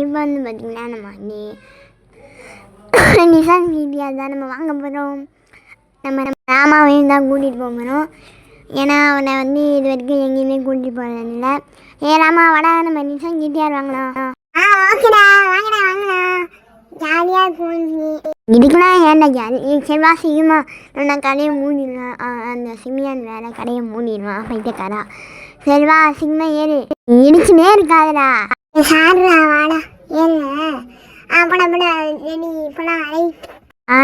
இப்போ வந்து பார்த்திங்கன்னா நம்ம வந்து நிசான் வீடியோ தான் நம்ம வாங்க போகிறோம். நம்ம ராமாவையும் தான் கூட்டிகிட்டு போக போகிறோம். ஏன்னா அவனை வந்து இது வரைக்கும் எங்கேயுமே கூட்டிகிட்டு போகிறதில்ல. ராமா வாடா நம்ம நிசான் GTR வாங்கலாம். ஓகேடா வாங்கடா வாங்கலாம், ஜாலியாக இருக்கும். இதுக்கெல்லாம் ஏன்டா ஜாலி, செவ்வா சீக்கிரமா நான் கடையை மூடிடுவேன். அந்த சிமியான் வேலை கடையை மூடிடுவான் பைத்தியக்காரா. செல்வா சீக்கிரமா ஏறு, இடிச்சுனே இருக்காதுடா. சாடுறா வாடா ஏறு. பட பட ரெடி இப்போலாம் ரைட்.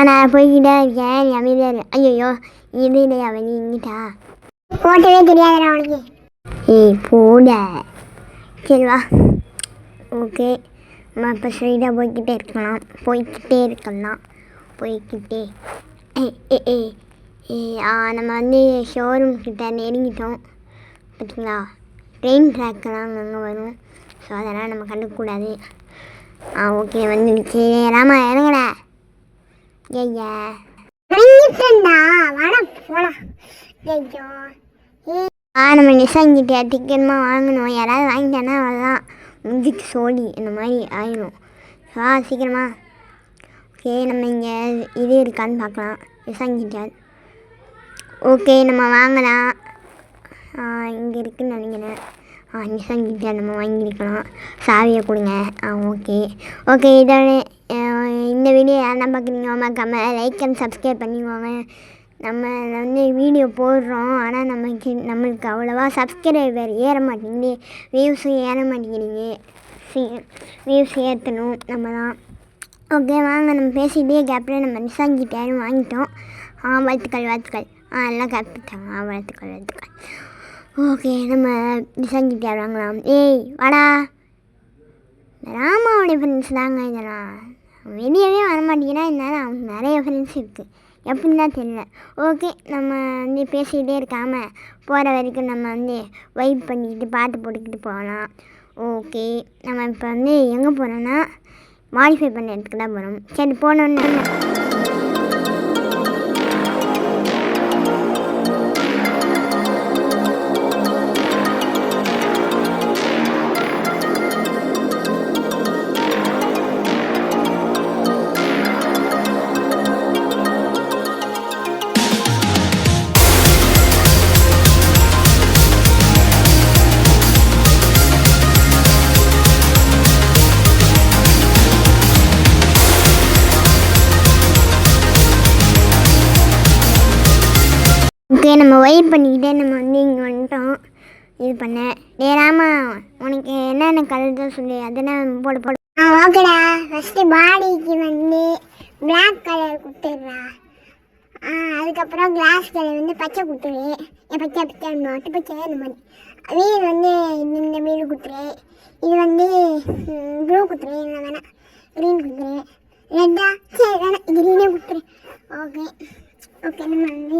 நான் போய்கிட்டே இருக்கேன், நீ அமைதியாக இரு. ஐயோ இது இல்லையா நீ இங்கிட்டா போட்டவே தெரியாதுடா அவனுக்கு. போட சரி வா. ஓகே நம்ம இப்போ ஸ்ட்ரைட்டாக போய்கிட்டே இருக்கலாம். நம்ம வந்து ஷோரூம் கிட்ட நெருங்கிட்டோம். பார்த்தீங்களா ட்ரெயின் ட்ராக்கெல்லாம் அங்கங்கே வரும். ஸோ அதெல்லாம் நம்ம கண்டுக்கக்கூடாது. ஓகே வந்துடுச்சு. ராமா இறங்கடா. ஐயா நம்ம நிசான் GTR டிக்கெட்மா வாங்கணும். யாராவது வாங்கிட்டானா அவ்வளோதான், முடிஞ்சிட்டு சோழி இந்த மாதிரி ஆயிடும். சீக்கிரமா. ஓகே நம்ம இங்கே இது இருக்கான்னு பார்க்கலாம். நிசான் GTR ஓகே நம்ம வாங்கலாம். இங்கே இருக்குதுன்னு நினைக்கிறேன். நிசான் GTR நம்ம வாங்கியிருக்கலாம். சாவியை கொடுங்க. ஓகே இதோட இந்த வீடியோ யாரெல்லாம் பார்க்குறீங்க மறக்காமல் லைக் அண்ட் சப்ஸ்கிரைப் பண்ணிக்கோங்க. நம்ம வந்து வீடியோ போடுறோம், ஆனால் நம்மளுக்கு அவ்வளோவா சப்ஸ்கிரைபர் ஏற மாட்டேங்குது, வியூஸும் ஏற மாட்டேங்கிறீங்க. வியூஸ் ஏற்றணும் நம்ம தான். ஓகே வாங்க நம்ம பேசிகிட்டே கேப்பில் நம்ம நிசான் GTR வாங்கிட்டோம். வாழ்த்துக்கள் எல்லாம் கேப்பிட்டாங்க. வாழ்த்துக்கள். ஓகே நம்ம நிசான் GTR வாங்கலாம். வாடா. ராமாவோடைய ஃப்ரெண்ட்ஸ் தாங்க இதெல்லாம். வெளியவே வரமாட்டேங்கிறா. இருந்தாலும் அவனுக்கு நிறைய ஃப்ரெண்ட்ஸ் இருக்குது, எப்படின்னு தான் தெரியல. ஓகே நம்ம வந்து பேசிக்கிட்டே இருக்காமல் போகிற வரைக்கும் நம்ம வந்து வைப் பண்ணிக்கிட்டு பாட்டு போட்டுக்கிட்டு போகலாம். ஓகே நம்ம இப்போ வந்து எங்கே போகிறோன்னா மாடிஃபை பண்ண இடத்துக்கு தான் போகிறோம். சரி போனோன்னு நம்ம வெயிட் பண்ணிக்கிட்டே நம்ம வந்து இங்கே வந்துட்டோம். இது பண்ண ராமா உனக்கு என்னென்ன கலர் தான் சொல்லி அதெல்லாம் போட. ஓகேடா. ஃபஸ்ட்டு பாடிக்கு வந்து பிளாக் கலர் கொடுத்துட்றா. அதுக்கப்புறம் கிளாஸ் கலர் வந்து பச்சை கொடுத்துரு. பச்சை பச்சை இந்த மாதிரி. வீடு வந்து இந்த வீடு கொடுத்துரு. இது வந்து ப்ளூ கொடுத்துரு. இல்லை வேணாம் க்ரீன் கொடுத்துரு. ரெட்டா சரி வேணாம் க்ரீனே கொடுத்துரு. ஓகே நம்ம வந்து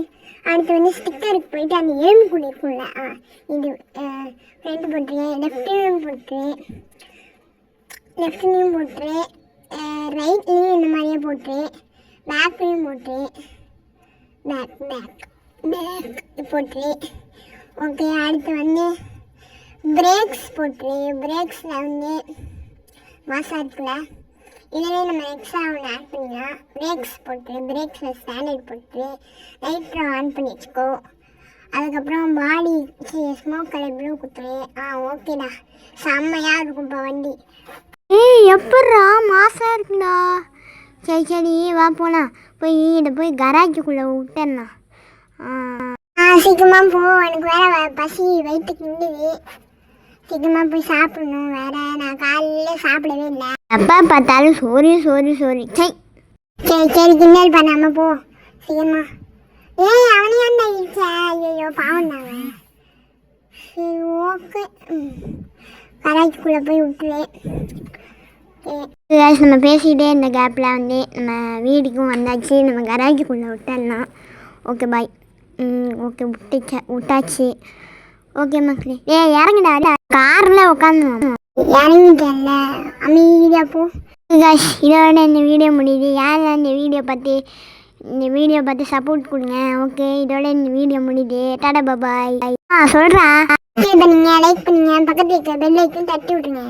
அடுத்து வந்து ஸ்டிக்கருக்கு போயிட்டு அந்த எலும்பு கூட இருக்கும்ல, இது ஃப்ரண்ட் போட்டுரு. லெஃப்ட்லேயும் போட்டுரு. ரைட்லேயும் இந்த மாதிரியே போட்டுரு. பேக்லேயும் போட்டுரு. பேக் போட்டுரு. ஓகே அடுத்து வந்து பிரேக்ஸ் போட்டுரு. பிரேக்ஸில் வந்து மாசா இருக்குல்ல, இதிலே நம்ம எக்ஸ்ட்ரா ஒன்று ஆட் பண்ணிக்கலாம். பிரேக்ஸ் போட்டு பிரேக்ஸில் ஸ்டாண்டர்ட் போட்டு லைட்டை ஆன் பண்ணி வச்சுக்கோ. அதுக்கப்புறம் பாடி ஸ்மோக் கலர் ப்ளூ கொடுத்துரு. ஓகேடா செம்மையாக இருக்கும் இப்போ வண்டி. எப்பட்றா மாசாக இருக்குண்டா. சரி வா போகலாம். போய் கராஜுக்குள்ளே விட்டுறலாம். சீக்கிரமாக போ, எனக்கு வேறு பசி வயிற்றுக்கு நின்றுது. சீக்கிரமாக போய் சாப்பிடணும். வேறு நான் காலையில் சாப்பிடவே இல்லை. அப்பா பார்த்தாலும் சோறு சரி கிண்டல் பண்ணாமல் போ சீக்கிரமா. அவனையும் அந்த ஆயிடுச்சா. ஐயோ பாவண்டாங்க. சரி ஓகே கராச்சிக்குள்ளே போய் விட்டுருவேன். நம்ம பேசிக்கிட்டே இந்த கேப்பில் வந்து நம்ம வீட்டுக்கும் வந்தாச்சு. நம்ம கராச்சிக்குள்ளே விட்டுடலாம். Okay bye. ஓகே விட்டாச்சு. ஓகே மக்களே இறங்கிடா. காரில் உட்காந்து இறங்கிட்டேன்ல அமைதியாக போ. இதோட இந்த வீடியோ முடியுது. யாரெல்லாம் இந்த வீடியோ பார்த்து சப்போர்ட் கொடுங்க. ஓகே இதோட இந்த வீடியோ முடியுது. டாடா பாய். சொல்கிறா. நீங்கள் லைக் பண்ணுங்க, பக்கத்தில் இருக்க பெல் ஐக்கன் தட்டி விட்ருங்க.